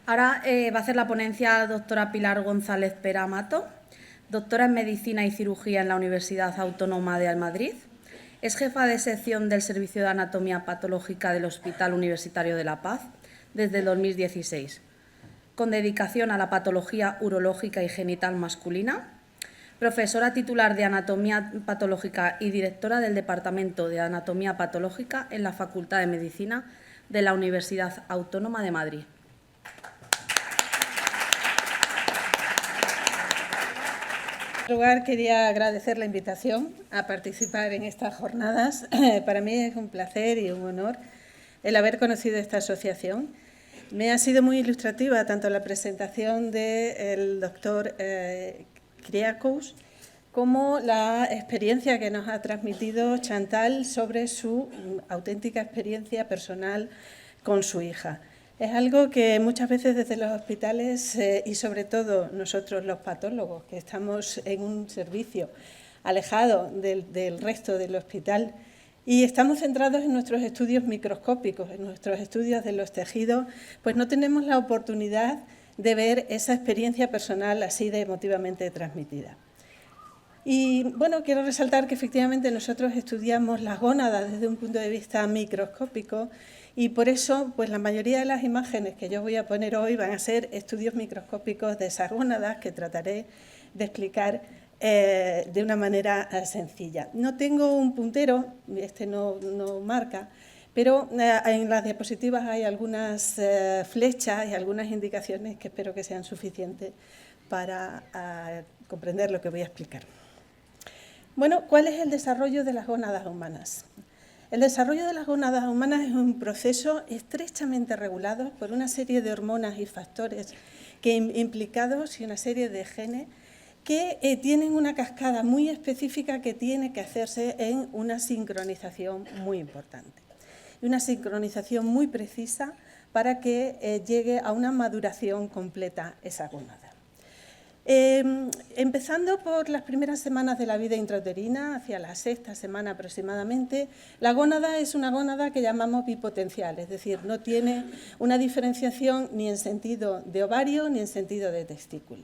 Ahora va a hacer la ponencia la doctora Pilar González Pera Mato, doctora en Medicina y Cirugía en la Universidad Autónoma de Madrid. Es jefa de sección del Servicio de Anatomía Patológica del Hospital Universitario de La Paz desde 2016, con dedicación a la patología urológica y genital masculina. Profesora titular de Anatomía Patológica y directora del Departamento de Anatomía Patológica en la Facultad de Medicina de la Universidad Autónoma de Madrid. En primer lugar, quería agradecer la invitación a participar en estas jornadas. Para mí es un placer y un honor el haber conocido esta asociación. Me ha sido muy ilustrativa tanto la presentación del doctor Kyriakos como la experiencia que nos ha transmitido Chantal sobre su auténtica experiencia personal con su hija. Es algo que muchas veces desde los hospitales y sobre todo nosotros los patólogos, que estamos en un servicio alejado del resto del hospital y estamos centrados en nuestros estudios microscópicos, en nuestros estudios de los tejidos, pues no tenemos la oportunidad de ver esa experiencia personal así de emotivamente transmitida. Y bueno, quiero resaltar que efectivamente nosotros estudiamos las gónadas desde un punto de vista microscópico y por eso pues la mayoría de las imágenes que yo voy a poner hoy van a ser estudios microscópicos de esas gónadas que trataré de explicar de una manera sencilla. No tengo un puntero, este no marca, pero en las diapositivas hay algunas flechas y algunas indicaciones que espero que sean suficientes para comprender lo que voy a explicar. Bueno, ¿cuál es el desarrollo de las gónadas humanas? El desarrollo de las gónadas humanas es un proceso estrechamente regulado por una serie de hormonas y factores implicados y una serie de genes que tienen una cascada muy específica que tiene que hacerse en una sincronización muy importante. Y una sincronización muy precisa para que llegue a una maduración completa esa gónada. Empezando por las primeras semanas de la vida intrauterina, hacia la sexta semana aproximadamente, la gónada es una gónada que llamamos bipotencial, es decir, no tiene una diferenciación ni en sentido de ovario ni en sentido de testículo.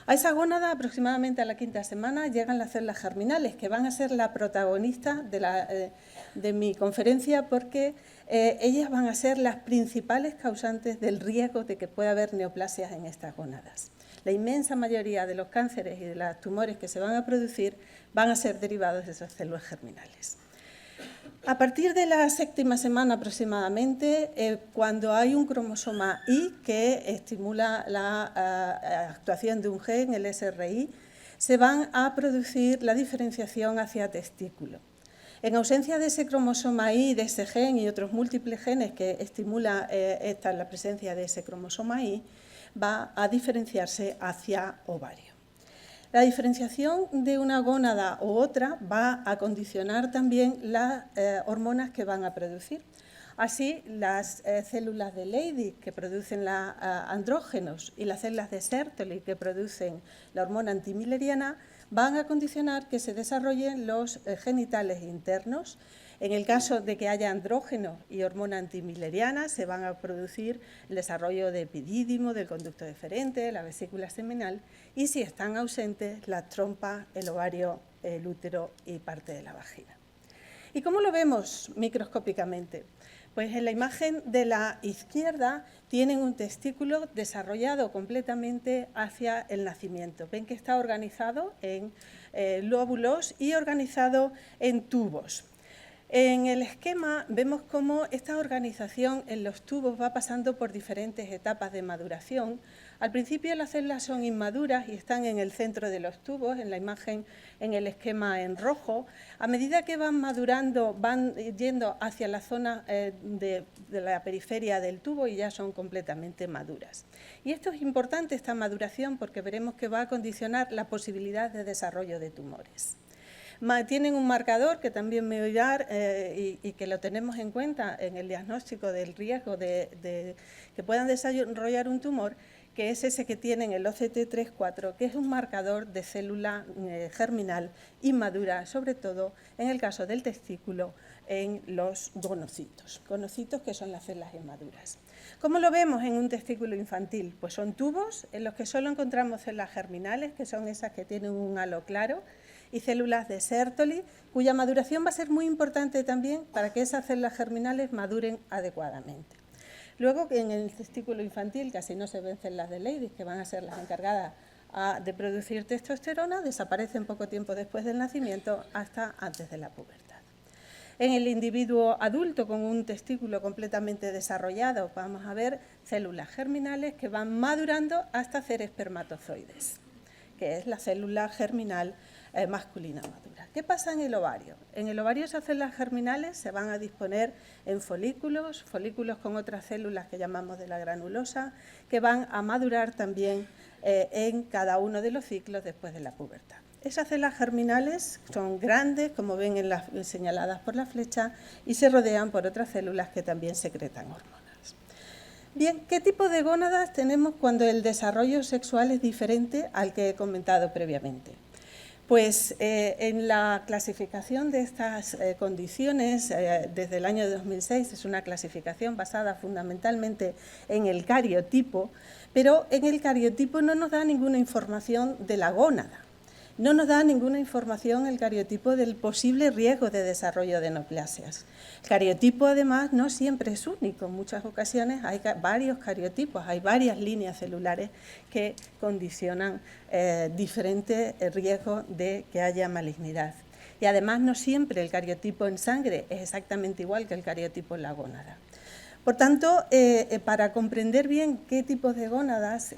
A esa gónada, aproximadamente a la quinta semana, llegan las células germinales, que van a ser la protagonista de mi conferencia porque ellas van a ser las principales causantes del riesgo de que pueda haber neoplasias en estas gónadas. La inmensa mayoría de los cánceres y de los tumores que se van a producir van a ser derivados de esas células germinales. A partir de la séptima semana aproximadamente, cuando hay un cromosoma Y que estimula la actuación de un gen, el SRI, se van a producir la diferenciación hacia testículo. En ausencia de ese cromosoma Y, de ese gen y otros múltiples genes que estimulan la presencia de ese cromosoma Y, va a diferenciarse hacia ovario. La diferenciación de una gónada u otra va a condicionar también las hormonas que van a producir. Así, las células de Leydig que producen los andrógenos y las células de Sertoli que producen la hormona antimileriana van a condicionar que se desarrollen los genitales internos. En el caso de que haya andrógeno y hormona antimileriana, se van a producir el desarrollo de epidídimo, del conducto deferente, la vesícula seminal, y si están ausentes, las trompas, el ovario, el útero y parte de la vagina. ¿Y cómo lo vemos microscópicamente? Pues en la imagen de la izquierda tienen un testículo desarrollado completamente hacia el nacimiento. Ven que está organizado en lóbulos y organizado en tubos. En el esquema vemos cómo esta organización en los tubos va pasando por diferentes etapas de maduración. Al principio las células son inmaduras y están en el centro de los tubos, en la imagen, en el esquema en rojo. A medida que van madurando, van yendo hacia la zona de la periferia del tubo y ya son completamente maduras. Y esto es importante, esta maduración, porque veremos que va a condicionar la posibilidad de desarrollo de tumores. Tienen un marcador que también me oirá y que lo tenemos en cuenta en el diagnóstico del riesgo de que puedan desarrollar un tumor, que es ese que tienen el OCT34, que es un marcador de célula germinal inmadura, sobre todo en el caso del testículo, en los gonocitos que son las células inmaduras. ¿Cómo lo vemos en un testículo infantil? Pues son tubos en los que solo encontramos células germinales, que son esas que tienen un halo claro, y células de Sertoli, cuya maduración va a ser muy importante también para que esas células germinales maduren adecuadamente. Luego, en el testículo infantil casi no se ven células de Leydig, que van a ser las encargadas de producir testosterona, desaparecen poco tiempo después del nacimiento hasta antes de la pubertad. En el individuo adulto con un testículo completamente desarrollado vamos a ver células germinales que van madurando hasta hacer espermatozoides, que es la célula germinal masculina madura. ¿Qué pasa en el ovario? En el ovario esas células germinales se van a disponer en folículos con otras células que llamamos de la granulosa, que van a madurar también en cada uno de los ciclos después de la pubertad. Esas células germinales son grandes, como ven en las señaladas por la flecha, y se rodean por otras células que también secretan hormonas. Bien, ¿qué tipo de gónadas tenemos cuando el desarrollo sexual es diferente al que he comentado previamente? Pues en la clasificación de estas condiciones, desde el año 2006, es una clasificación basada fundamentalmente en el cariotipo, pero en el cariotipo no nos da ninguna información de la gónada. No nos da ninguna información el cariotipo del posible riesgo de desarrollo de neoplasias. El cariotipo, además, no siempre es único. En muchas ocasiones hay varios cariotipos, hay varias líneas celulares que condicionan diferentes riesgos de que haya malignidad. Y además no siempre el cariotipo en sangre es exactamente igual que el cariotipo en la gónada. Por tanto, para comprender bien qué tipos de gónadas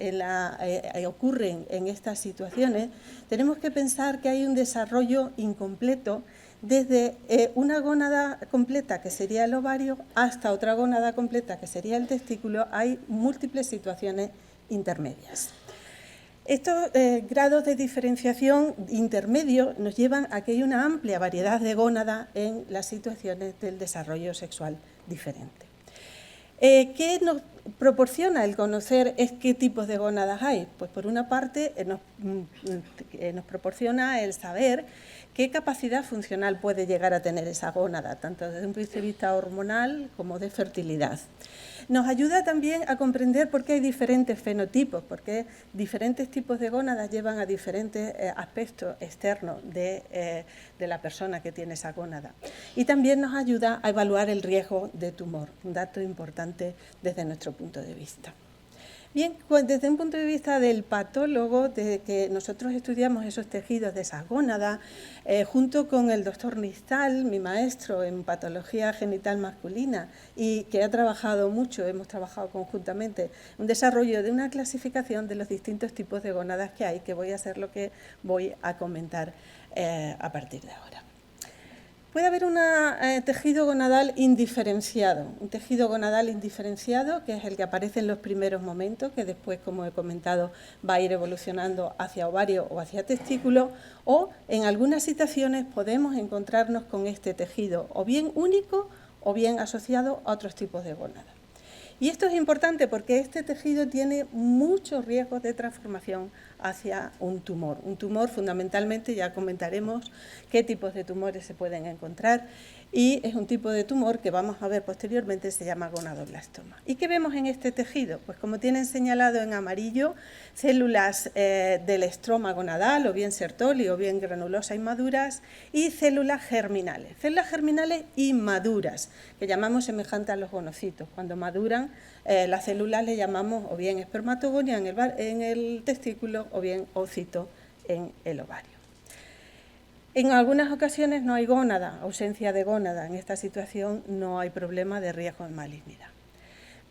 ocurren en estas situaciones, tenemos que pensar que hay un desarrollo incompleto desde una gónada completa, que sería el ovario, hasta otra gónada completa, que sería el testículo. Hay múltiples situaciones intermedias. Estos grados de diferenciación intermedios nos llevan a que hay una amplia variedad de gónadas en las situaciones del desarrollo sexual diferente. ¿Qué nos proporciona el conocer qué tipos de gónadas hay? Pues por una parte nos proporciona el saber qué capacidad funcional puede llegar a tener esa gónada, tanto desde un punto de vista hormonal como de fertilidad. Nos ayuda también a comprender por qué hay diferentes fenotipos, por qué diferentes tipos de gónadas llevan a diferentes aspectos externos de la persona que tiene esa gónada. Y también nos ayuda a evaluar el riesgo de tumor, un dato importante desde nuestro punto de vista. Bien, pues desde un punto de vista del patólogo, desde que nosotros estudiamos esos tejidos de esas gónadas, junto con el doctor Nistal, mi maestro en patología genital masculina, y que ha trabajado mucho, hemos trabajado conjuntamente, un desarrollo de una clasificación de los distintos tipos de gónadas que hay, que voy a hacer lo que voy a comentar a partir de ahora. Puede haber un tejido gonadal indiferenciado, que es el que aparece en los primeros momentos, que después, como he comentado, va a ir evolucionando hacia ovario o hacia testículo, o en algunas situaciones podemos encontrarnos con este tejido, o bien único o bien asociado a otros tipos de gónadas. Y esto es importante porque este tejido tiene muchos riesgos de transformación hacia un tumor. Un tumor, fundamentalmente, ya comentaremos qué tipos de tumores se pueden encontrar, y es un tipo de tumor que vamos a ver posteriormente, se llama gonadoblastoma. ¿Y qué vemos en este tejido? Pues como tienen señalado en amarillo, células del estroma gonadal, o bien Sertoli, o bien granulosa inmaduras, y células germinales inmaduras, que llamamos semejante a los gonocitos. Cuando maduran, las células le llamamos o bien espermatogonia en el testículo o bien ocito en el ovario. En algunas ocasiones no hay gónada, ausencia de gónada. En esta situación no hay problema de riesgo de malignidad.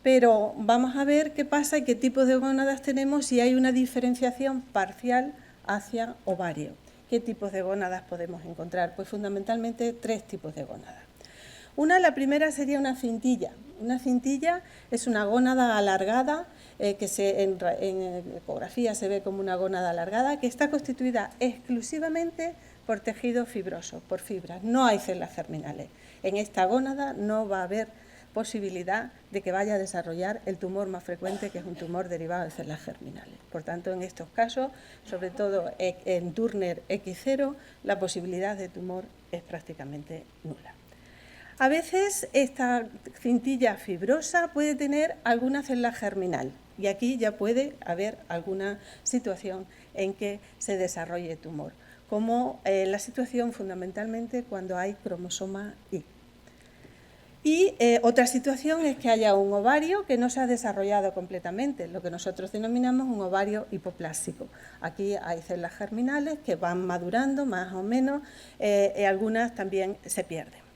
Pero vamos a ver qué pasa y qué tipos de gónadas tenemos si hay una diferenciación parcial hacia ovario. ¿Qué tipos de gónadas podemos encontrar? Pues fundamentalmente tres tipos de gónadas. La primera sería una cintilla. Una cintilla es una gónada alargada, que en ecografía se ve como una gónada alargada, que está constituida exclusivamente por tejido fibroso, por fibras. No hay células germinales. En esta gónada no va a haber posibilidad de que vaya a desarrollar el tumor más frecuente, que es un tumor derivado de células germinales. Por tanto, en estos casos, sobre todo en Turner X0, la posibilidad de tumor es prácticamente nula. A veces esta cintilla fibrosa puede tener alguna célula germinal y aquí ya puede haber alguna situación en que se desarrolle tumor, como la situación fundamentalmente cuando hay cromosoma Y. Y otra situación es que haya un ovario que no se ha desarrollado completamente, lo que nosotros denominamos un ovario hipoplásico. Aquí hay células germinales que van madurando más o menos, y algunas también se pierden.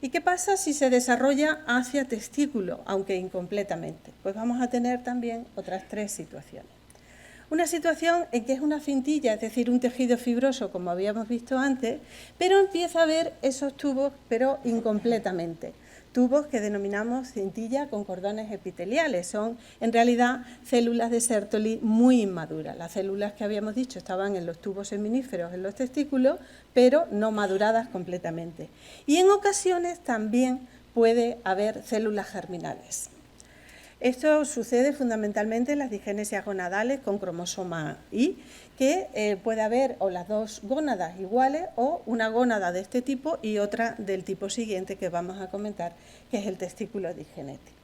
¿Y qué pasa si se desarrolla hacia testículo, aunque incompletamente? Pues vamos a tener también otras 3 situaciones. Una situación en que es una cintilla, es decir, un tejido fibroso, como habíamos visto antes, pero empieza a ver esos tubos, pero incompletamente. Tubos que denominamos cintilla con cordones epiteliales. Son, en realidad, células de Sertoli muy inmaduras. Las células que habíamos dicho estaban en los tubos seminíferos, en los testículos, pero no maduradas completamente. Y en ocasiones también puede haber células germinales. Esto sucede fundamentalmente en las disgenesias gonadales con cromosoma Y, que puede haber o las 2 gónadas iguales o una gónada de este tipo y otra del tipo siguiente que vamos a comentar, que es el testículo digenético.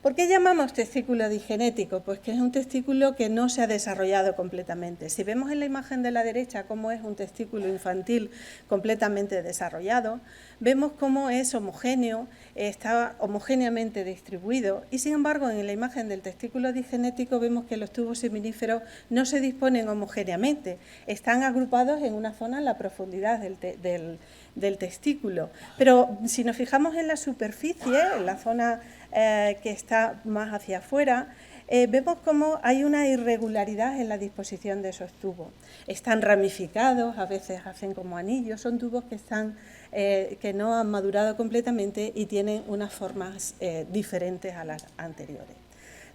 ¿Por qué llamamos testículo digenético? Pues que es un testículo que no se ha desarrollado completamente. Si vemos en la imagen de la derecha cómo es un testículo infantil completamente desarrollado, vemos cómo es homogéneo, está homogéneamente distribuido y, sin embargo, en la imagen del testículo digenético vemos que los tubos seminíferos no se disponen homogéneamente, están agrupados en una zona en la profundidad del testículo. Pero si nos fijamos en la superficie, en la zona que está más hacia afuera, vemos cómo hay una irregularidad en la disposición de esos tubos. Están ramificados, a veces hacen como anillos, son tubos que no han madurado completamente y tienen unas formas diferentes a las anteriores.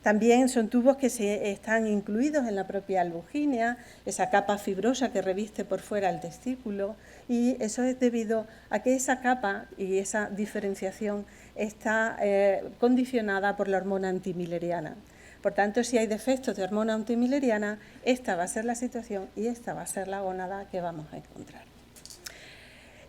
También son tubos que están incluidos en la propia albugínea, esa capa fibrosa que reviste por fuera el testículo, y eso es debido a que esa capa y esa diferenciación está condicionada por la hormona antimileriana. Por tanto, si hay defectos de hormona antimileriana, esta va a ser la situación y esta va a ser la gónada que vamos a encontrar.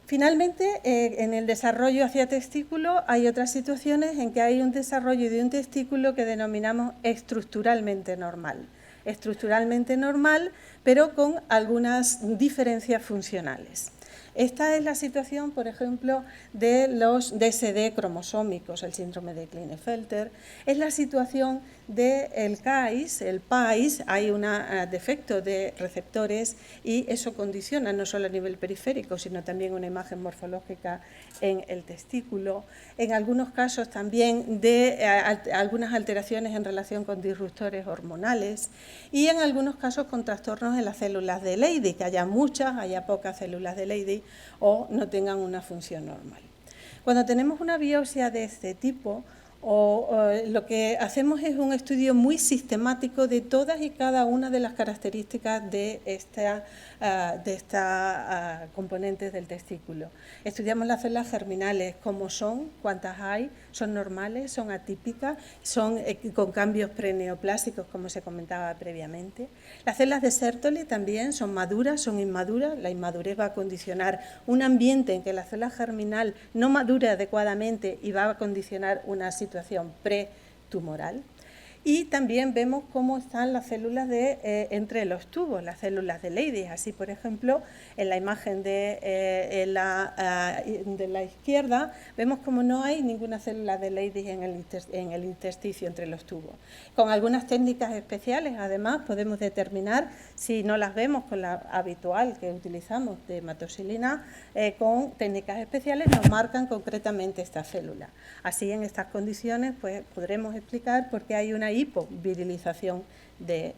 Finalmente, en el desarrollo hacia testículo hay otras situaciones en que hay un desarrollo de un testículo que denominamos estructuralmente normal. Estructuralmente normal, pero con algunas diferencias funcionales. Esta es la situación, por ejemplo, de los DSD cromosómicos, el síndrome de Klinefelter. Es la situación del CAIS, el PAIS, hay un defecto de receptores y eso condiciona no solo a nivel periférico, sino también una imagen morfológica en el testículo. En algunos casos también de algunas alteraciones en relación con disruptores hormonales y en algunos casos con trastornos en las células de Leydig, que haya muchas, haya pocas células de Leydig o no tengan una función normal. Cuando tenemos una biopsia de este tipo, lo que hacemos es un estudio muy sistemático de todas y cada una de las características de estas componentes del testículo. Estudiamos las células germinales, cómo son, cuántas hay, son normales, son atípicas, son con cambios preneoplásicos, como se comentaba previamente. Las células de Sertoli también son maduras, son inmaduras. La inmadurez va a condicionar un ambiente en que la célula germinal no madure adecuadamente y va a condicionar una situación pretumoral. Y también vemos cómo están las células entre los tubos, las células de Leydig. Así, por ejemplo, en la imagen de la izquierda, vemos cómo no hay ninguna célula de Leydig en el intersticio entre los tubos. Con algunas técnicas especiales, además, podemos determinar, si no las vemos con la habitual que utilizamos de hematoxilina, con técnicas especiales nos marcan concretamente esta célula. Así, en estas condiciones, pues podremos explicar por qué hay una hipovirilización de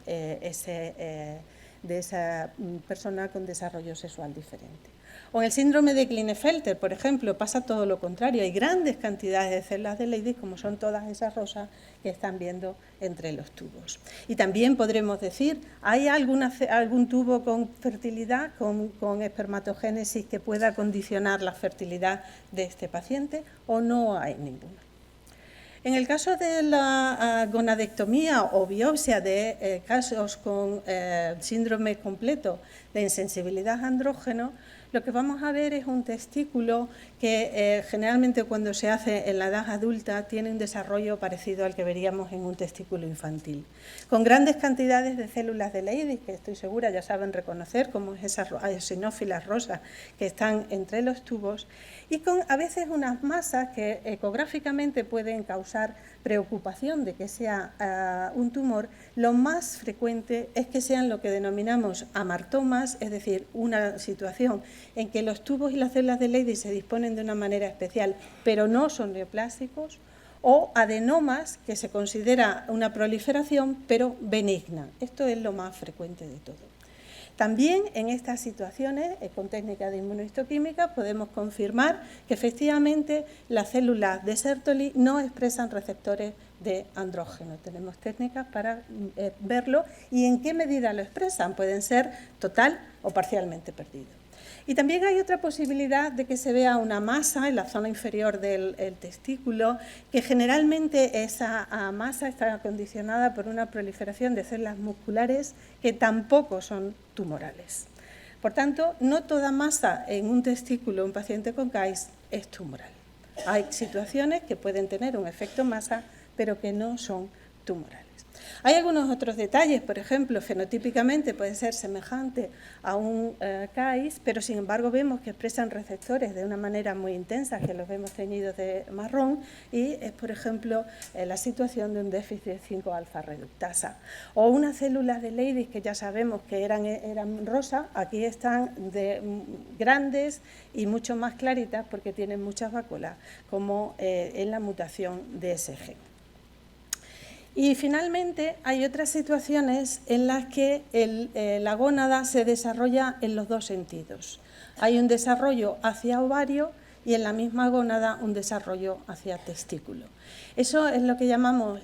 esa persona con desarrollo sexual diferente. O en el síndrome de Klinefelter, por ejemplo, pasa todo lo contrario. Hay grandes cantidades de células de Leydig, como son todas esas rosas que están viendo entre los tubos. Y también podremos decir, ¿hay algún tubo con fertilidad, con espermatogénesis que pueda condicionar la fertilidad de este paciente o no hay ninguno? En el caso de la gonadectomía o biopsia de casos con síndrome completo de insensibilidad a andrógeno, lo que vamos a ver es un testículo que generalmente cuando se hace en la edad adulta tiene un desarrollo parecido al que veríamos en un testículo infantil, con grandes cantidades de células de Leydig, que estoy segura ya saben reconocer como es esas eosinófilas rosas que están entre los tubos, y con a veces unas masas que ecográficamente pueden causar preocupación de que sea un tumor. Lo más frecuente es que sean lo que denominamos amartomas, es decir, una situación en que los tubos y las células de Leydig se disponen de una manera especial, pero no son neoplásicos, o adenomas, que se considera una proliferación, pero benigna. Esto es lo más frecuente de todo. También en estas situaciones, con técnicas de inmunohistoquímica, podemos confirmar que efectivamente las células de Sertoli no expresan receptores de andrógeno. Tenemos técnicas para verlo y en qué medida lo expresan. Pueden ser total o parcialmente perdidos. Y también hay otra posibilidad de que se vea una masa en la zona inferior del testículo, que generalmente esa masa está condicionada por una proliferación de células musculares que tampoco son tumorales. Por tanto, no toda masa en un testículo de un paciente con CAIS es tumoral. Hay situaciones que pueden tener un efecto masa, pero que no son tumorales. Hay algunos otros detalles, por ejemplo, fenotípicamente puede ser semejante a un CAIS, pero sin embargo vemos que expresan receptores de una manera muy intensa, que los vemos teñidos de marrón, y es, por ejemplo, la situación de un déficit de 5-alfa reductasa. O unas células de Leydig que ya sabemos que eran rosa, aquí están grandes y mucho más claritas porque tienen muchas vacuolas, como en la mutación de ese gen. Y finalmente hay otras situaciones en las que la gónada se desarrolla en los dos sentidos. Hay un desarrollo hacia ovario y en la misma gónada un desarrollo hacia testículo. Eso es lo que llamamos,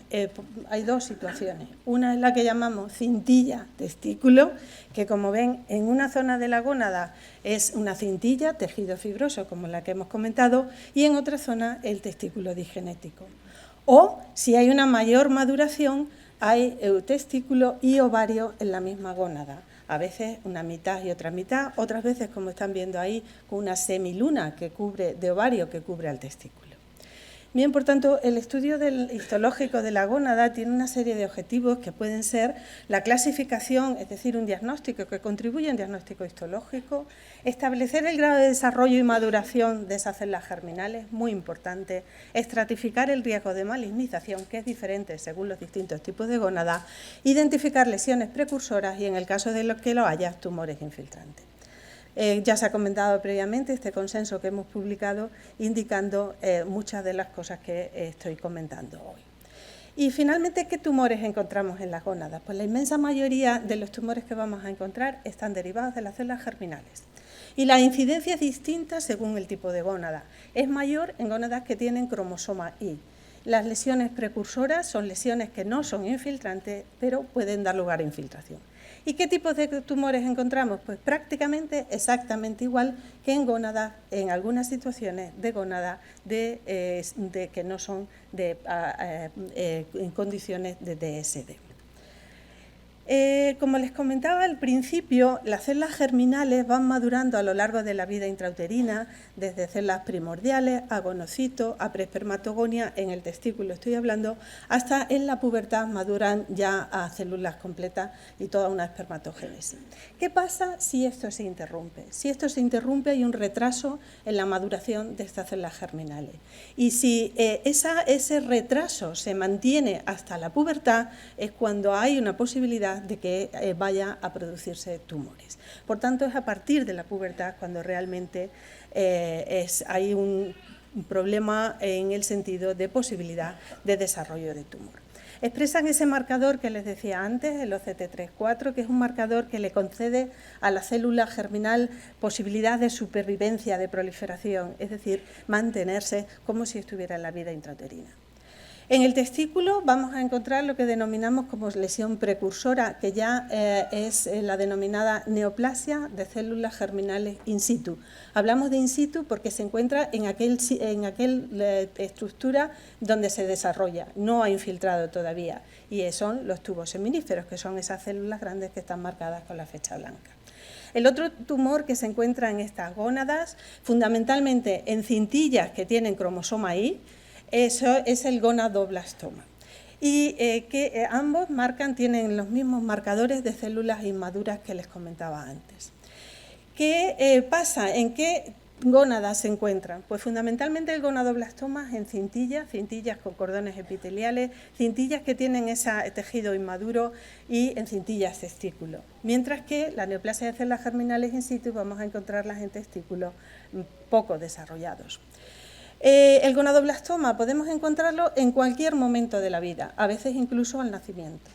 hay dos situaciones. Una es la que llamamos cintilla testículo, que como ven en una zona de la gónada es una cintilla, tejido fibroso como la que hemos comentado, y en otra zona el testículo digenético. O, si hay una mayor maduración, hay testículo y ovario en la misma gónada. A veces una mitad y otra mitad, otras veces, como están viendo ahí, con una semiluna de ovario que cubre al testículo. Bien, por tanto, el estudio histológico de la gónada tiene una serie de objetivos que pueden ser la clasificación, es decir, un diagnóstico que contribuye a un diagnóstico histológico, establecer el grado de desarrollo y maduración de esas células germinales, muy importante, estratificar el riesgo de malignización, que es diferente según los distintos tipos de gónada, identificar lesiones precursoras y, en el caso de los que lo haya, tumores infiltrantes. Ya se ha comentado previamente este consenso que hemos publicado indicando muchas de las cosas que estoy comentando hoy. Y finalmente, ¿qué tumores encontramos en las gónadas? Pues la inmensa mayoría de los tumores que vamos a encontrar están derivados de las células germinales. Y la incidencia es distinta según el tipo de gónada. Es mayor en gónadas que tienen cromosoma Y. Las lesiones precursoras son lesiones que no son infiltrantes, pero pueden dar lugar a infiltración. ¿Y qué tipos de tumores encontramos? Pues prácticamente exactamente igual que en gónadas, en algunas situaciones de gónada que no son en condiciones de DSD. Como les comentaba al principio, las células germinales van madurando a lo largo de la vida intrauterina, desde células primordiales a gonocitos, a preespermatogonia, en el testículo estoy hablando, hasta en la pubertad maduran ya a células completas y toda una espermatogénesis. ¿Qué pasa si esto se interrumpe? Si esto se interrumpe hay un retraso en la maduración de estas células germinales. Y si ese retraso se mantiene hasta la pubertad, es cuando hay una posibilidad de que vaya a producirse tumores. Por tanto, es a partir de la pubertad cuando realmente hay un problema en el sentido de posibilidad de desarrollo de tumor. Expresan ese marcador que les decía antes, el OCT3-4, que es un marcador que le concede a la célula germinal posibilidad de supervivencia, de proliferación, es decir, mantenerse como si estuviera en la vida intrauterina. En el testículo vamos a encontrar lo que denominamos como lesión precursora, que ya es la denominada neoplasia de células germinales in situ. Hablamos de in situ porque se encuentra en aquella estructura donde se desarrolla, no ha infiltrado todavía, y son los tubos seminíferos, que son esas células grandes que están marcadas con la flecha blanca. El otro tumor que se encuentra en estas gónadas, fundamentalmente en cintillas que tienen cromosoma Y, eso es el gonadoblastoma. Y que ambos tienen los mismos marcadores de células inmaduras que les comentaba antes. ¿Qué pasa? ¿En qué gónadas se encuentran? Pues fundamentalmente el gonadoblastoma en cintillas con cordones epiteliales, cintillas que tienen ese tejido inmaduro y en cintillas testículos. Mientras que la neoplasia de células germinales in situ vamos a encontrarlas en testículos poco desarrollados. El gonadoblastoma podemos encontrarlo en cualquier momento de la vida, a veces incluso al nacimiento.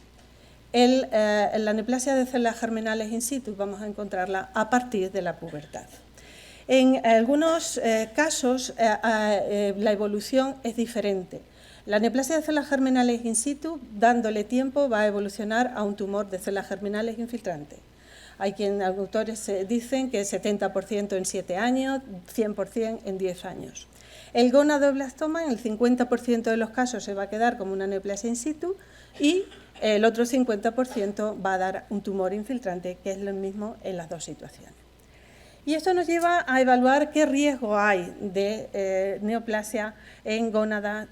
La neoplasia de células germinales in situ vamos a encontrarla a partir de la pubertad. En algunos casos la evolución es diferente. La neoplasia de células germinales in situ, dándole tiempo, va a evolucionar a un tumor de células germinales infiltrantes. Hay autores dicen que 70% en 7 años, 100% en 10 años. El gonadoblastoma en el 50% de los casos se va a quedar como una neoplasia in situ y el otro 50% va a dar un tumor infiltrante, que es lo mismo en las dos situaciones. Y esto nos lleva a evaluar qué riesgo hay de neoplasia en gónadas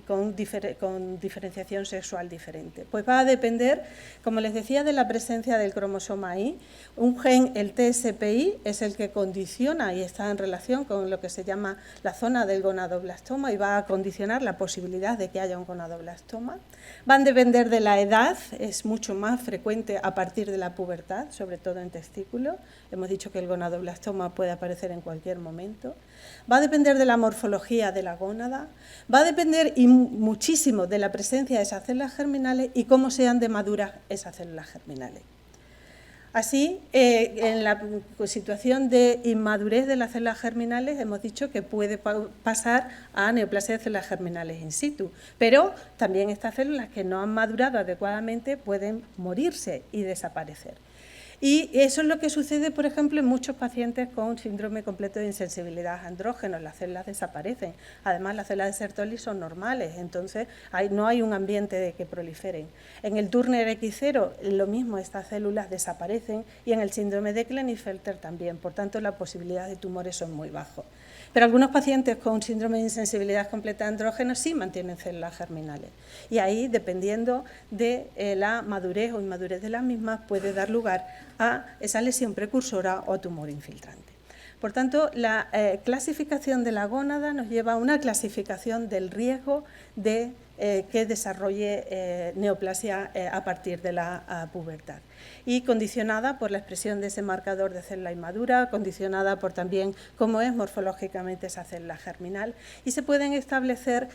con diferenciación sexual diferente. Pues va a depender, como les decía, de la presencia del cromosoma Y. Un gen, el TSPI, es el que condiciona y está en relación con lo que se llama la zona del gonadoblastoma y va a condicionar la posibilidad de que haya un gonadoblastoma. Van a depender de la edad, es mucho más frecuente a partir de la pubertad, sobre todo en testículos. Hemos dicho que el gonadoblastoma puede aparecer en cualquier momento. Va a depender de la morfología de la gónada, va a depender muchísimo de la presencia de esas células germinales y cómo sean de maduras esas células germinales. Así, en la situación de inmadurez de las células germinales hemos dicho que puede pasar a neoplasia de células germinales in situ, pero también estas células que no han madurado adecuadamente pueden morirse y desaparecer. Y eso es lo que sucede, por ejemplo, en muchos pacientes con síndrome completo de insensibilidad a andrógenos. Las células desaparecen. Además, las células de Sertoli son normales, entonces no hay un ambiente de que proliferen. En el Turner X0, lo mismo, estas células desaparecen y en el síndrome de Klinefelter también. Por tanto, la posibilidad de tumores son muy bajos. Pero algunos pacientes con síndrome de insensibilidad completa a andrógenos sí mantienen células germinales. Y ahí, dependiendo de la madurez o inmadurez de las mismas, puede dar lugar a esa lesión precursora o tumor infiltrante. Por tanto, la clasificación de la gónada nos lleva a una clasificación del riesgo de que desarrolle neoplasia a partir de la pubertad. Y condicionada por la expresión de ese marcador de célula inmadura, condicionada por también cómo es morfológicamente esa célula germinal. Y se pueden establecer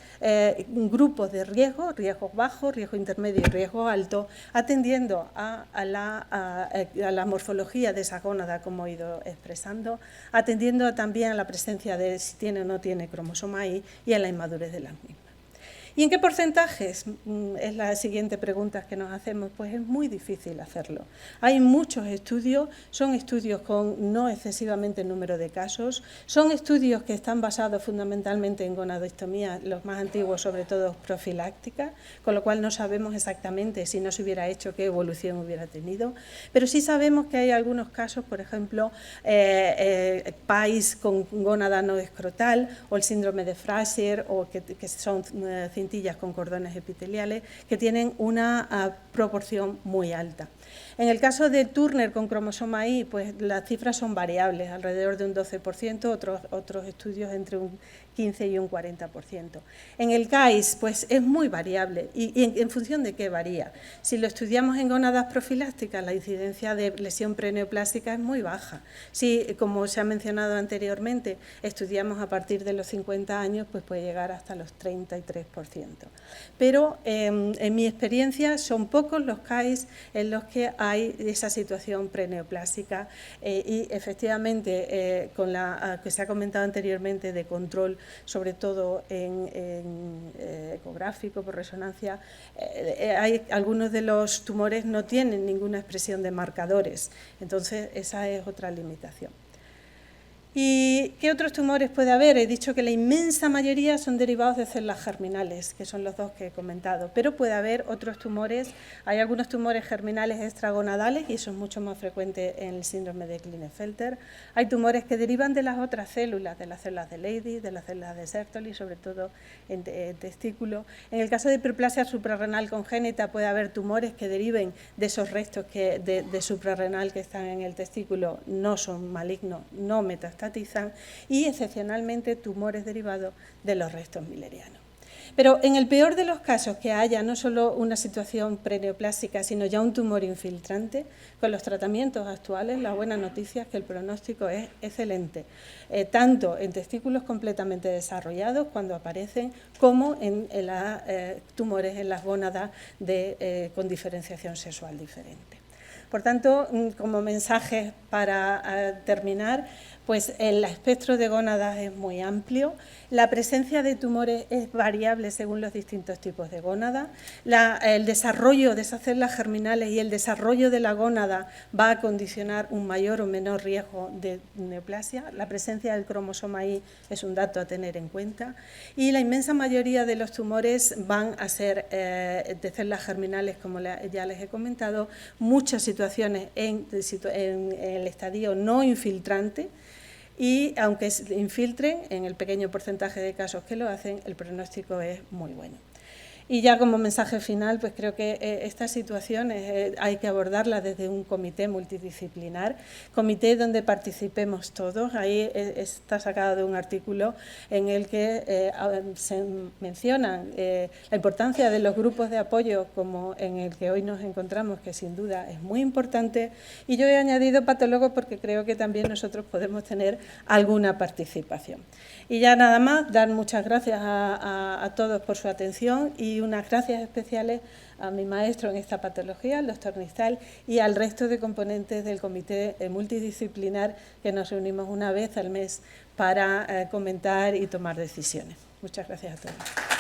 grupos de riesgo, riesgo bajo, riesgo intermedio y riesgo alto, atendiendo a la morfología de esa gónada, como he ido expresando, atendiendo también a la presencia de si tiene o no tiene cromosoma Y y a la inmadurez de las mismas. ¿Y en qué porcentajes? Es la siguiente pregunta que nos hacemos. Pues es muy difícil hacerlo. Hay muchos estudios, son estudios con no excesivamente número de casos, son estudios que están basados fundamentalmente en gonadostomía, los más antiguos sobre todo profilácticas, con lo cual no sabemos exactamente si no se hubiera hecho qué evolución hubiera tenido, pero sí sabemos que hay algunos casos, por ejemplo, PAIS con gónada no escrotal o el síndrome de Fraser, o que son cintillas con cordones epiteliales, que tienen una proporción muy alta. En el caso de Turner con cromosoma Y, pues las cifras son variables, alrededor de un 12%, otros estudios entre un 15 y un 40%. En el CAIS, pues es muy variable. ¿Y en función de qué varía? Si lo estudiamos en gónadas profilácticas, la incidencia de lesión preneoplásica es muy baja. Si, como se ha mencionado anteriormente, estudiamos a partir de los 50 años, pues puede llegar hasta los 33%. Pero en mi experiencia son pocos los CAIS en los que hay esa situación preneoplásica y efectivamente con la que se ha comentado anteriormente de control, sobre todo en ecográfico, por resonancia, algunos de los tumores no tienen ninguna expresión de marcadores, entonces esa es otra limitación. ¿Y qué otros tumores puede haber? He dicho que la inmensa mayoría son derivados de células germinales, que son los dos que he comentado, pero puede haber otros tumores. Hay algunos tumores germinales extragonadales y eso es mucho más frecuente en el síndrome de Klinefelter. Hay tumores que derivan de las otras células, de las células de Leydig, de las células de Sertoli, sobre todo en testículo. En el caso de hiperplasia suprarrenal congénita puede haber tumores que deriven de esos restos de suprarrenal que están en el testículo, no son malignos, no metastatizan, y excepcionalmente tumores derivados de los restos milerianos. Pero en el peor de los casos que haya no solo una situación preneoplástica, sino ya un tumor infiltrante, con los tratamientos actuales, la buena noticia es que el pronóstico es excelente, tanto en testículos completamente desarrollados cuando aparecen, como en tumores en las gónadas con diferenciación sexual diferente. Por tanto, como mensaje para terminar, pues el espectro de gónadas es muy amplio, la presencia de tumores es variable según los distintos tipos de gónada, el desarrollo de esas células germinales y el desarrollo de la gónada va a condicionar un mayor o menor riesgo de neoplasia, la presencia del cromosoma Y es un dato a tener en cuenta, y la inmensa mayoría de los tumores van a ser de células germinales, como ya les he comentado, muchas situaciones en el estadio no infiltrante, y aunque se infiltren, en el pequeño porcentaje de casos que lo hacen, el pronóstico es muy bueno. Y ya como mensaje final, pues creo que estas situaciones hay que abordarlas desde un comité multidisciplinar, comité donde participemos todos. Ahí está sacado de un artículo en el que se menciona la importancia de los grupos de apoyo, como en el que hoy nos encontramos, que sin duda es muy importante. Y yo he añadido patólogos porque creo que también nosotros podemos tener alguna participación. Y ya nada más, dar muchas gracias a todos por su atención y unas gracias especiales a mi maestro en esta patología, el doctor Nistal, y al resto de componentes del comité multidisciplinar que nos reunimos una vez al mes para comentar y tomar decisiones. Muchas gracias a todos.